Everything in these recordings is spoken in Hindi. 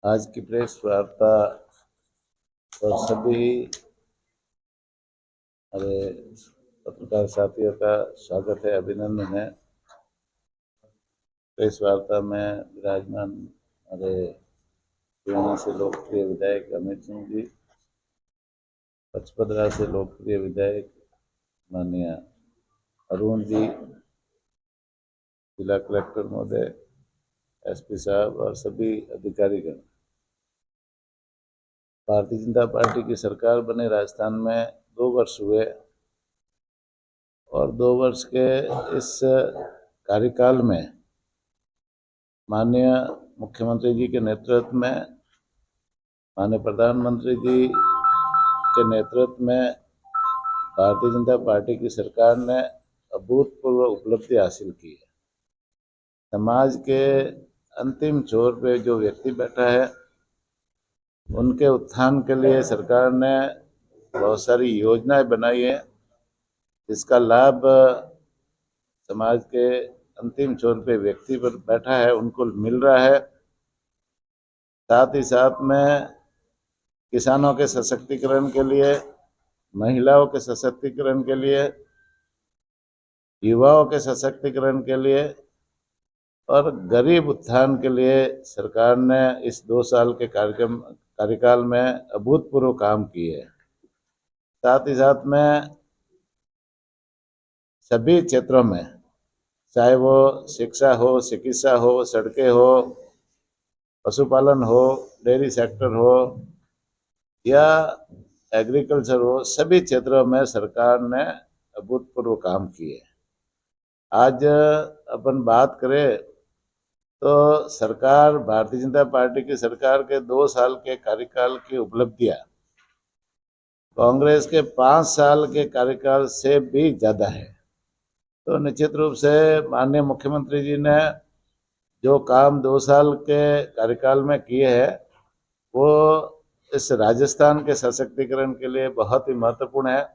आज की प्रेस वार्ता और सभी हमारे पत्रकार साथियों का स्वागत है, अभिनंदन है। प्रेस वार्ता में विराजमान हमारे पीएनए से लोकप्रिय विधायक अमित सिंह जी, पचपदरा से लोकप्रिय विधायक माननीय अरुण जी, जिला कलेक्टर महोदय, एसपी साहब और सभी अधिकारीगण। भारतीय जनता पार्टी की सरकार बने राजस्थान में 2 वर्ष हुए और 2 वर्ष के इस कार्यकाल में माननीय मुख्यमंत्री जी के नेतृत्व में, माननीय प्रधानमंत्री जी के नेतृत्व में भारतीय जनता पार्टी की सरकार ने अभूतपूर्व उपलब्धि हासिल की है। समाज के अंतिम छोर पे जो व्यक्ति बैठा है, उनके उत्थान के लिए सरकार ने बहुत सारी योजनाएं बनाई है, जिसका लाभ समाज के अंतिम छोर पे व्यक्ति पर बैठा है उनको मिल रहा है। साथ ही साथ में किसानों के सशक्तिकरण के लिए, महिलाओं के सशक्तिकरण के लिए, युवाओं के सशक्तिकरण के लिए और गरीब उत्थान के लिए सरकार ने इस 2 साल के कार्यकाल में अभूतपूर्व काम किए है। साथ ही साथ में सभी क्षेत्रों में, चाहे वो शिक्षा हो, चिकित्सा हो, सड़कें हो, पशुपालन हो, डेयरी सेक्टर हो या एग्रीकल्चर हो, सभी क्षेत्रों में सरकार ने अभूतपूर्व काम किए। आज अपन बात करें तो सरकार, भारतीय जनता पार्टी की सरकार के 2 साल के कार्यकाल की उपलब्धियां कांग्रेस के 5 साल के कार्यकाल से भी ज्यादा है। तो निश्चित रूप से माननीय मुख्यमंत्री जी ने जो काम 2 साल के कार्यकाल में किए हैं, वो इस राजस्थान के सशक्तिकरण के लिए बहुत ही महत्वपूर्ण है।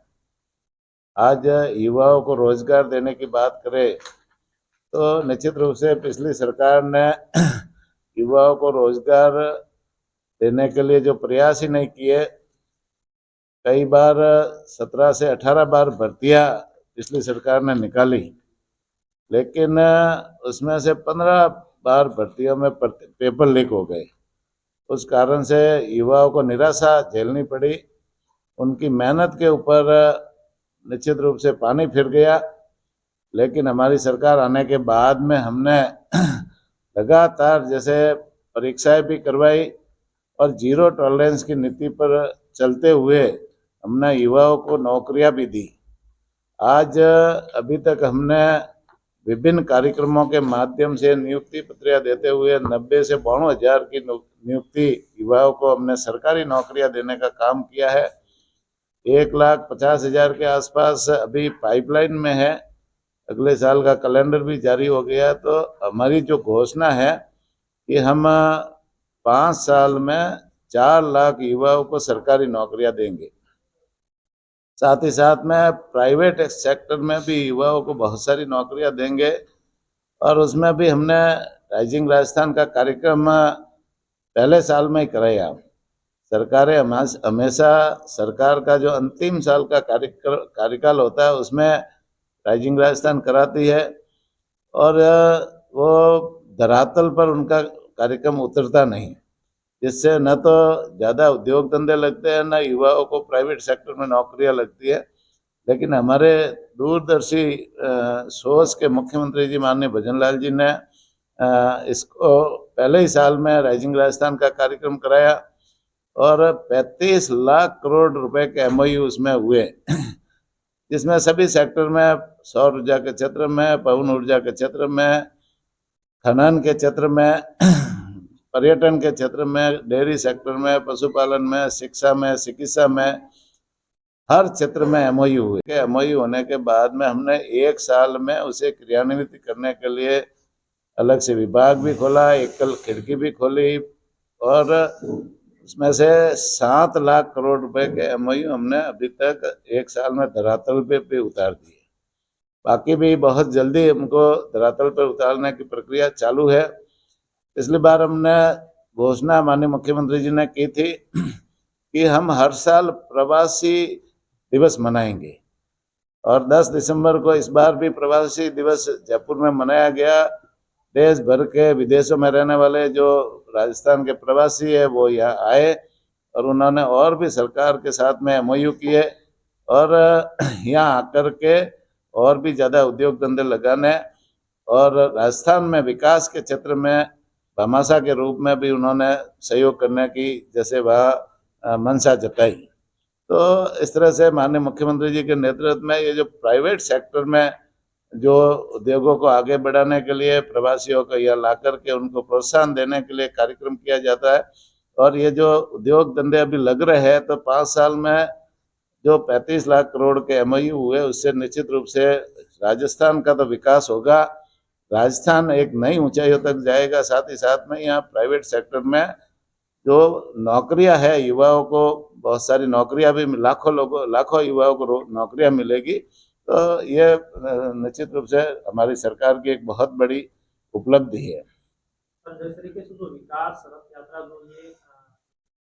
आज युवाओं को रोजगार देने की बात करें तो निश्चित रूप से पिछली सरकार ने युवाओं को रोजगार देने के लिए जो प्रयास ही नहीं किए, कई बार 17 से 18 बार भर्तियां पिछली सरकार ने निकाली, लेकिन उसमें से 15 बार भर्तियों में पेपर लीक हो गए। उस कारण से युवाओं को निराशा झेलनी पड़ी। उनकी मेहनत के ऊपर निश्चित रूप से पानी फिर गया। लेकिन हमारी सरकार आने के बाद में हमने लगातार जैसे परीक्षाएं भी करवाई और जीरो टॉलरेंस की नीति पर चलते हुए हमने युवाओं को नौकरियां भी दी। आज अभी तक हमने विभिन्न कार्यक्रमों के माध्यम से नियुक्ति पत्रियां देते हुए 90 से 92 हजार की नियुक्ति युवाओं को हमने सरकारी नौकरियां देने का काम किया है। 1,50,000 के आसपास अभी पाइपलाइन में है। अगले साल का कैलेंडर भी जारी हो गया। तो हमारी जो घोषणा है कि हम 5 साल में 4 लाख युवाओं को सरकारी नौकरियां देंगे। साथ ही साथ में प्राइवेट सेक्टर में भी युवाओं को बहुत सारी नौकरियां देंगे और उसमें भी हमने राइजिंग राजस्थान का कार्यक्रम पहले साल में ही कराया। सरकारें हमेशा सरकार का जो अंतिम साल का कार्यकाल होता है उसमें राइजिंग राजस्थान कराती है और वो धरातल पर उनका कार्यक्रम उतरता नहीं, जिससे न तो ज़्यादा उद्योग धंधे लगते हैं, न युवाओं को प्राइवेट सेक्टर में नौकरियां लगती है। लेकिन हमारे दूरदर्शी सोच के मुख्यमंत्री जी माननीय भजन लाल जी ने इसको पहले ही साल में राइजिंग राजस्थान का कार्यक्रम कराया और 35 लाख करोड़ रुपए के MOU उसमें हुए, जिसमें सभी सेक्टर में, सौर ऊर्जा के क्षेत्र में, पवन ऊर्जा के क्षेत्र में, खनन के क्षेत्र में, पर्यटन के क्षेत्र में, डेयरी सेक्टर में, पशुपालन में, शिक्षा में, चिकित्सा में, हर क्षेत्र में MOU हुए। MOU होने के बाद में हमने 1 साल में उसे क्रियान्वित करने के लिए अलग से विभाग भी खोला, एकल खिड़की भी खोली और उसमें से 7 लाख करोड़ रुपए के MOU हमने अभी तक 1 साल में धरातल पे भी उतार दिए। बाकी भी बहुत जल्दी हमको धरातल पर उतारने की प्रक्रिया चालू है। पिछली बार हमने घोषणा माननीय मुख्यमंत्री जी ने की थी कि हम हर साल प्रवासी दिवस मनाएंगे, और 10 दिसंबर को इस बार भी प्रवासी दिवस जयपुर में मनाया गया। देश भर के विदेशों में रहने वाले जो राजस्थान के प्रवासी है वो यहाँ आए, और उन्होंने और भी सरकार के साथ में एमओयू किए, और यहाँ आकर के और भी ज़्यादा उद्योग धंधे लगाने और राजस्थान में विकास के क्षेत्र में भामाशाह के रूप में भी उन्होंने सहयोग करने की जैसे वह मंशा जताई। तो इस तरह से माननीय मुख्यमंत्री जी के नेतृत्व में ये जो प्राइवेट सेक्टर में जो उद्योगों को आगे बढ़ाने के लिए प्रवासियों को यहाँ ला करके उनको प्रोत्साहन देने के लिए कार्यक्रम किया जाता है। और ये जो उद्योग धंधे अभी लग रहे हैं, तो 5 साल में जो 35 लाख करोड़ के एमओयू हुए, उससे निश्चित रूप से राजस्थान का तो विकास होगा, राजस्थान एक नई ऊंचाइयों तक जाएगा। साथ ही साथ में यहाँ प्राइवेट सेक्टर में जो नौकरियां है, युवाओं को बहुत सारी नौकरियां भी, लाखों युवाओं को नौकरियां मिलेगी। तो ये निश्चित रूप से हमारी सरकार की एक बहुत बड़ी उपलब्धि है। जिस तरीके से जो विकास रथ यात्रा जो ये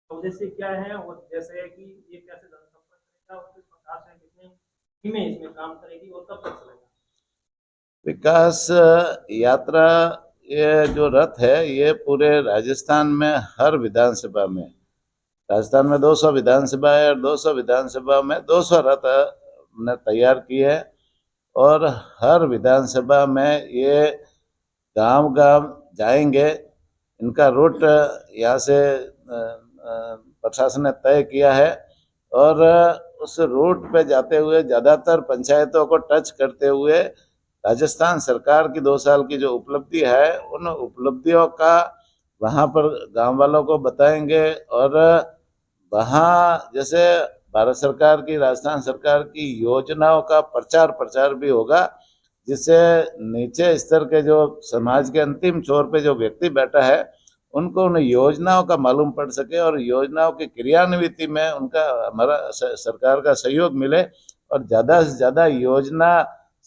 उद्देश्य क्या है, और जैसे है कि ये कैसे जनसंपर्क करेगा और किस प्रकार से कितनी टीमें इसमें काम करेगी और कब तक चलेगा? विकास यात्रा, ये जो रथ है ये पूरे राजस्थान में हर विधानसभा में, राजस्थान में 200 विधानसभा है, और 200 विधानसभा में 200 रथ ने तैयार किए है। और हर विधानसभा में ये गांव गांव जाएंगे। इनका रूट यहाँ से प्रशासन ने तय किया है, और उस रूट पे जाते हुए ज़्यादातर पंचायतों को टच करते हुए राजस्थान सरकार की 2 साल की जो उपलब्धि है, उन उपलब्धियों का वहाँ पर गांव वालों को बताएंगे। और वहाँ जैसे भारत सरकार की, राजस्थान सरकार की योजनाओं का प्रचार भी होगा, जिससे नीचे स्तर के जो समाज के अंतिम छोर पे जो व्यक्ति बैठा है, उनको उन योजनाओं का मालूम पड़ सके, और योजनाओं की क्रियान्विति में उनका, हमारा सरकार का सहयोग मिले, और ज़्यादा से ज़्यादा योजना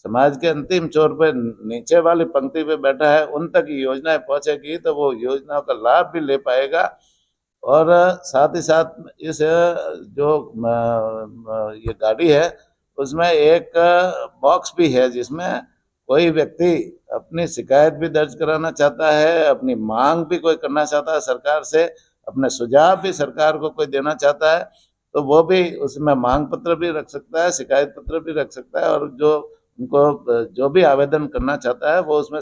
समाज के अंतिम छोर पे नीचे वाली पंक्ति पे बैठा है उन तक योजनाएं पहुंचेगी, तो वो योजनाओं का लाभ भी ले पाएगा। और साथ ही साथ इस जो ये गाड़ी है उसमें एक बॉक्स भी है, जिसमें कोई व्यक्ति अपनी शिकायत भी दर्ज कराना चाहता है, अपनी मांग भी कोई करना चाहता है सरकार से, अपने सुझाव भी सरकार को कोई देना चाहता है, तो वो भी उसमें मांग पत्र भी रख सकता है, शिकायत पत्र भी रख सकता है। और जो उनको जो भी आवेदन करना चाहता है वो उसमें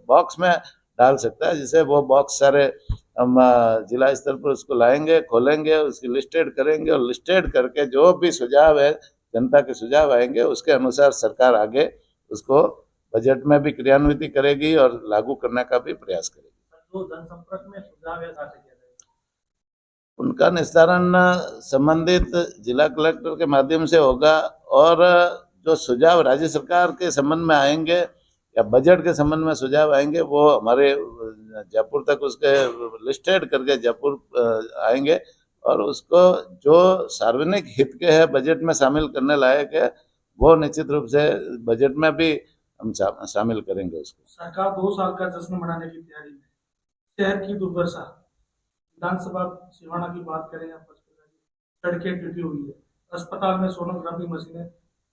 बॉक्स में डाल सकता है, जिसे वो बॉक्स सारे हम जिला स्तर पर उसको लाएंगे, खोलेंगे, उसकी लिस्टेड करेंगे, और लिस्टेड करके जो भी सुझाव है, जनता के सुझाव आएंगे, उसके अनुसार सरकार आगे उसको बजट में भी क्रियान्वित करेगी और लागू करने का भी प्रयास करेगी। तो जनसंपर्क में सुझाव है कैसे किया जाएगा? उनका निस्तारण संबंधित जिला कलेक्टर के माध्यम से होगा, और जो सुझाव राज्य सरकार के संबंध में आएंगे या बजट के संबंध में सुझाव आएंगे, वो हमारे जयपुर तक उसके लिस्टेड करके जयपुर आएंगे, और उसको जो सार्वजनिक हित के है बजट में शामिल करने लायक है, वो निश्चित रूप से बजट में भी हम शामिल करेंगे उसको। सरकार 2 साल का जश्न मनाने की तैयारी में, शहर की दुर्दशा, विधानसभा सिवाना की बात करें या सड़कें टूटी हुई है, अस्पताल में सोनोग्राफी मशीनें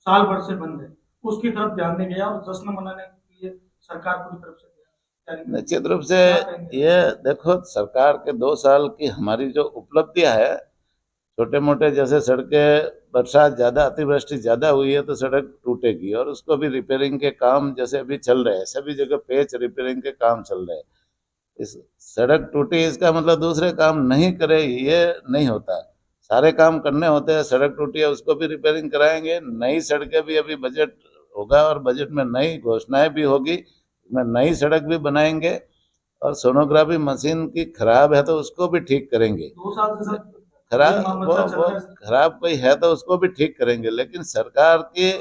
साल भर से बंद है, उसकी तरफ ध्यान नहीं गया, और जश्न मनाने के लिए सरकार पूरी तरफ से निश्चित रूप से ये देखो, सरकार के 2 साल की हमारी जो उपलब्धियां है, छोटे मोटे जैसे सड़कें, बरसात ज़्यादा, अतिवृष्टि ज़्यादा हुई है तो सड़क टूटेगी, और उसको भी रिपेयरिंग के काम जैसे अभी चल रहे हैं, सभी जगह पेच रिपेयरिंग के काम चल रहे हैं। इस सड़क टूटी इसका मतलब दूसरे काम नहीं करे, ये नहीं होता, सारे काम करने होते हैं। सड़क टूटी है उसको भी रिपेयरिंग कराएंगे, नई सड़कें भी अभी बजट होगा, और बजट में नई घोषणाएं भी होगी, में नई सड़क भी बनाएंगे, और सोनोग्राफी मशीन की खराब है तो उसको भी ठीक करेंगे। 2 साल से खराब वो खराब कोई है तो उसको भी ठीक करेंगे, लेकिन सरकार के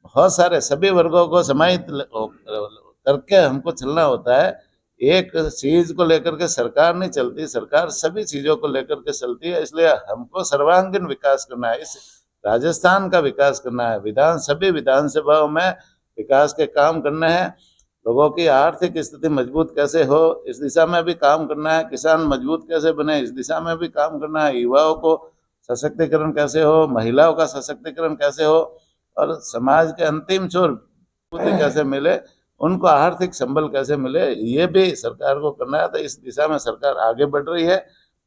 बहुत सारे सभी वर्गों को समाहित करके हमको चलना होता है। एक चीज को लेकर के सरकार नहीं चलती, सरकार सभी चीजों को लेकर के चलती है, इसलिए हमको सर्वांगीण विकास करना है, इस राजस्थान का विकास करना है, सभी विधानसभाओं में विकास के काम करने हैं। लोगों की आर्थिक स्थिति मजबूत कैसे हो, इस दिशा में भी काम करना है। किसान मजबूत कैसे बने, इस दिशा में भी काम करना है। युवाओं को सशक्तिकरण कैसे हो, महिलाओं का सशक्तिकरण कैसे हो, और समाज के अंतिम छोर कैसे मिले, उनको आर्थिक संबल कैसे मिले, ये भी सरकार को करना है। तो इस दिशा में सरकार आगे बढ़ रही है।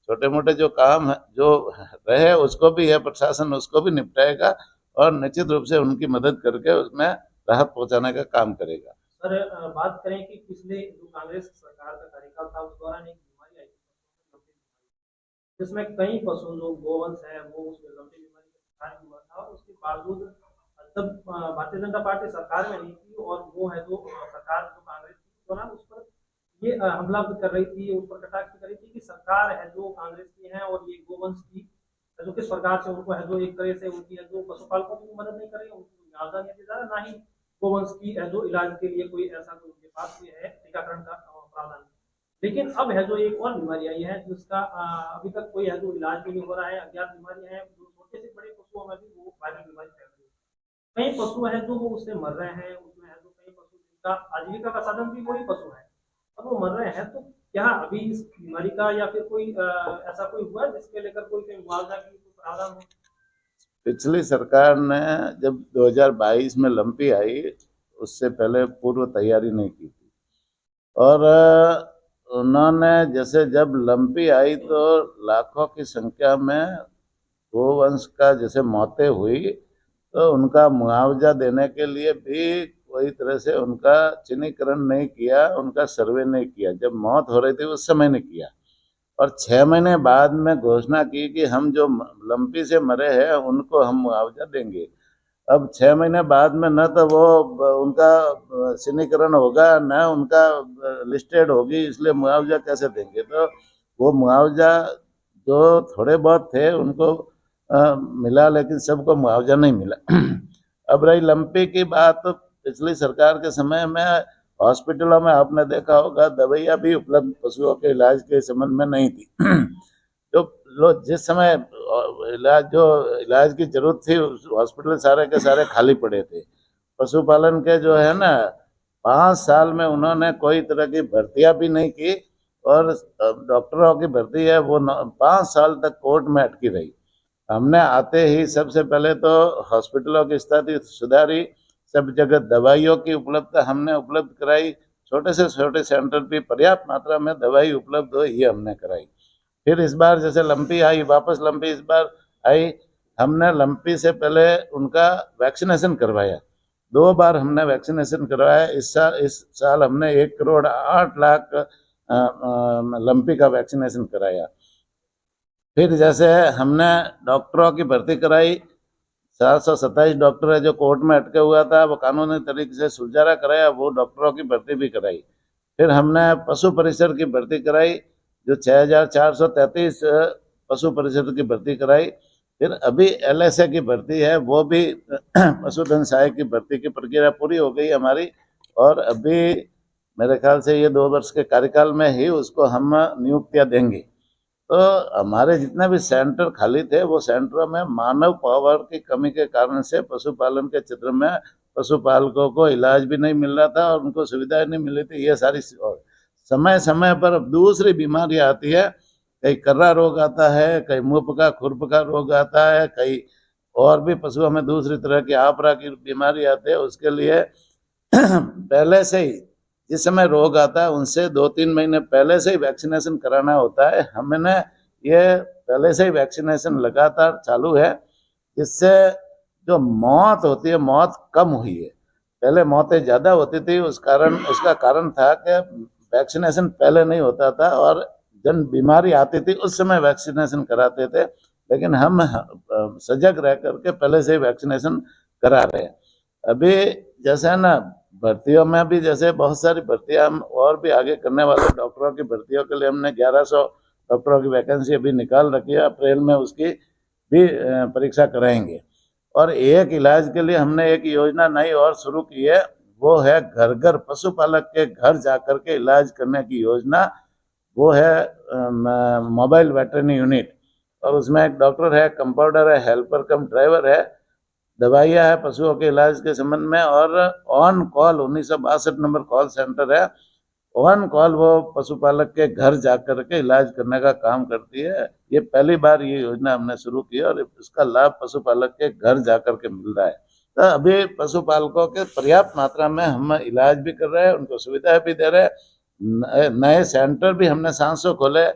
छोटे मोटे जो काम है, जो रहे, उसको भी यह प्रशासन उसको भी निपटाएगा और निश्चित रूप से उनकी मदद करके उसमें राहत पहुंचाने का काम करेगा। सर बात करें कि पिछले जो कांग्रेस सरकार का कार्यकाल था उस दौरान एक बीमारी आई थी, जिसमें कई पशु जो गोवंश है वो उस लंबी बीमारी का शिकार हुआ था। उसके बावजूद तब भारतीय जनता पार्टी सरकार में नहीं थी और वो है जो सरकार जो कांग्रेस थी उस दौरान उस पर ये हमला भी कर रही थी, उस पर कटाक्ष कर रही थी कि सरकार है जो कांग्रेस की है और ये गोवंश की जो किस प्रकार से उनको है जो एक तरह से उनकी है जो पशुपालकों की मदद नहीं कर रही है, उनको मुआवजा नहीं दिया जा रहा, ना ही गोवंश की है जो इलाज के लिए कोई ऐसा कोई उनके पास कोई है टीकाकरण का प्रावधान। लेकिन अब है जो एक और बीमारी आई है जिसका अभी तक कोई है जो इलाज भी नहीं हो रहा है, अज्ञात बीमारी है जो छोटे से बड़े पशुओं में भी वो वायरल बीमारी फैल रही है। कई पशु हैं जो वो उससे मर रहे हैं, उसमें है जो कई पशु जिनका आजीविका का साधन भी वही पशु है, अब वो मर रहे हैं। तो क्या अभी इस बीमारी का या फिर कोई ऐसा कोई हुआ जिसके लेकर कोई मुआवजा की कोई प्रावधान हो? पिछली सरकार ने जब 2022 में लंपी आई, उससे पहले पूर्व तैयारी नहीं की थी, और उन्होंने जैसे जब लंपी आई तो लाखों की संख्या में गोवंश का जैसे मौतें हुई, तो उनका मुआवजा देने के लिए भी कोई तरह से उनका चिन्हीकरण नहीं किया, उनका सर्वे नहीं किया। जब मौत हो रही थी उस समय नहीं किया, और 6 महीने बाद में घोषणा की कि हम जो लंपी से मरे हैं उनको हम मुआवजा देंगे। अब 6 महीने बाद में न तो वो उनका चिन्हीकरण होगा, न उनका लिस्टेड होगी, इसलिए मुआवजा कैसे देंगे। तो वो मुआवजा जो थोड़े बहुत थे उनको मिला, लेकिन सबको मुआवजा नहीं मिला। अब रही लंपी की बात, तो पिछली सरकार के समय में हॉस्पिटलों में आपने देखा होगा दवाइयाँ भी उपलब्ध पशुओं के इलाज के संबंध में नहीं थी। जो लोग जिस समय इलाज की जरूरत थी, हॉस्पिटल सारे के सारे खाली पड़े थे। पशुपालन के जो है ना, 5 साल में उन्होंने कोई तरह की भर्तियां भी नहीं की, और डॉक्टरों की भर्ती है वो 5 साल तक कोर्ट में अटकी रही। हमने आते ही सबसे पहले तो हॉस्पिटलों की स्थिति सुधारी, सब जगह दवाइयों की उपलब्धता हमने उपलब्ध कराई, छोटे से छोटे सेंटर भी पर्याप्त मात्रा में दवाई उपलब्ध हो, ये हमने कराई। फिर इस बार जैसे लंपी आई, वापस लंपी इस बार आई, हमने लंपी से पहले उनका वैक्सीनेशन करवाया। 2 बार हमने वैक्सीनेशन करवाया। इस साल हमने 1,08,00,000 लंपी का वैक्सीनेशन कराया। फिर जैसे हमने डॉक्टरों की भर्ती कराई, 727 डॉक्टर है जो कोर्ट में अटके हुआ था, वो कानूनी तरीके से सुलझारा कराया, वो डॉक्टरों की भर्ती भी कराई। फिर हमने पशु परिसर की भर्ती कराई, जो 6,433 पशु परिषद की भर्ती कराई। फिर अभी LSA की भर्ती है, वो भी पशुधन सहायक की भर्ती की प्रक्रिया पूरी हो गई हमारी, और अभी मेरे ख्याल से ये 2 वर्ष के कार्यकाल में ही उसको हम नियुक्तियां देंगे। तो हमारे जितने भी सेंटर खाली थे, वो सेंटरों में मानव पावर की कमी के कारण से पशुपालन के क्षेत्र में पशुपालकों को इलाज भी नहीं मिल रहा था और उनको सुविधाएं नहीं मिल रही थी। ये सारी समय समय पर अब दूसरी बीमारी आती है, कहीं कर्रा रोग आता है, कहीं मुंह का खुरप का रोग आता है, कहीं और भी पशुओं में दूसरी तरह की आपरा की बीमारी आती है। उसके लिए पहले से ही जिस समय रोग आता है उनसे 2-3 महीने पहले से ही वैक्सीनेशन कराना होता है। हमने ये पहले से ही वैक्सीनेशन लगातार चालू है, जिससे जो मौत होती है, मौत कम हुई है। पहले मौतें ज़्यादा होती थी, उसका कारण था कि वैक्सीनेशन पहले नहीं होता था, और जन बीमारी आती थी उस समय वैक्सीनेशन कराते थे। लेकिन हम सजग रह करके पहले से ही वैक्सीनेशन करा रहे हैं। अभी जैसे है ना, भर्तियों में भी जैसे बहुत सारी भर्तियां हम और भी आगे करने वाले, डॉक्टरों की भर्तियों के लिए हमने 1100 डॉक्टरों की वैकेंसी अभी निकाल रखी है। अप्रैल में उसकी भी परीक्षा कराएंगे। और एक इलाज के लिए हमने एक योजना नई और शुरू की है, वो है घर घर पशुपालक के घर जाकर के इलाज करने की योजना। वो है मोबाइल वेटरनरी यूनिट, और उसमें एक डॉक्टर है, कंपाउंडर है, हेल्पर कम ड्राइवर है, दवाइयाँ है पशुओं के इलाज के संबंध में, और on call 1962 number call centre है। ऑन कॉल वो पशुपालक के घर जाकर के इलाज करने का काम करती है। ये पहली बार ये योजना हमने शुरू की और इसका लाभ पशुपालक के घर जाकर के मिल रहा है। तो अभी पशुपालकों के पर्याप्त मात्रा में हम इलाज भी कर रहे हैं, उनको सुविधाएं भी दे रहे हैं। नए सेंटर भी हमने 700 खोले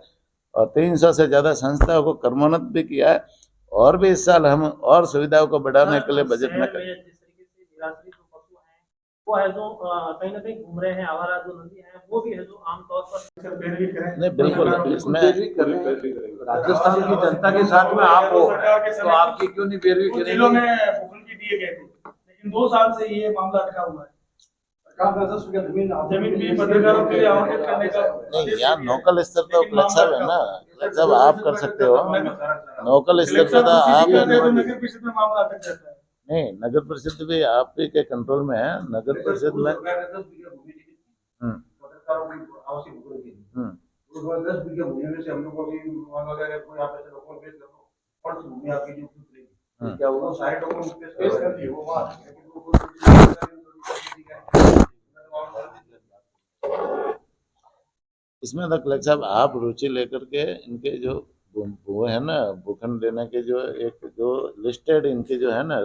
और 300 से ज़्यादा संस्थाओं को कर्मोन्नत भी किया है, और भी इस साल हम और सुविधाओं को बढ़ाने के लिए बजट में जिस तरीके से निराश्रित जो पशु हैं वो है जो कहीं ना कहीं घूम रहे हैं, आवारा जो नंदी है वो भी है जो आमतौर पर पैरवी करें। नहीं, बिल्कुल इसमें पैरवी कर रहे हैं। राजस्थान की जनता के साथ में आप हो तो आपकी क्यों नहीं पैरवी कुछ जिलों करेंगे? में भूखल भी दिए गए थे, लेकिन 2 साल से ये मामला अटका हुआ है। जमीन भी पत्रकारों के लिए आवंटित करने का नहीं, यहाँ नोकल स्तर तो कलेक्टर साहब है ना, कलेक्टर साहब आप कर सकते हो। नोकल स्तर पे तो आप नगर परिषद में मामला अटक जाता है। नहीं, नगर परिषद भी आप ही के कंट्रोल में है। नगर परिषद में हम्म, हम्म, क्या होगा? सारे डॉक्यूमेंट पेश कर दिए वो वहाँ इसमें तो कलेक्टर साहब आप रुचि लेकर के इनके जो वो है ना भूखंड देने के जो एक जो लिस्टेड इनके जो है ना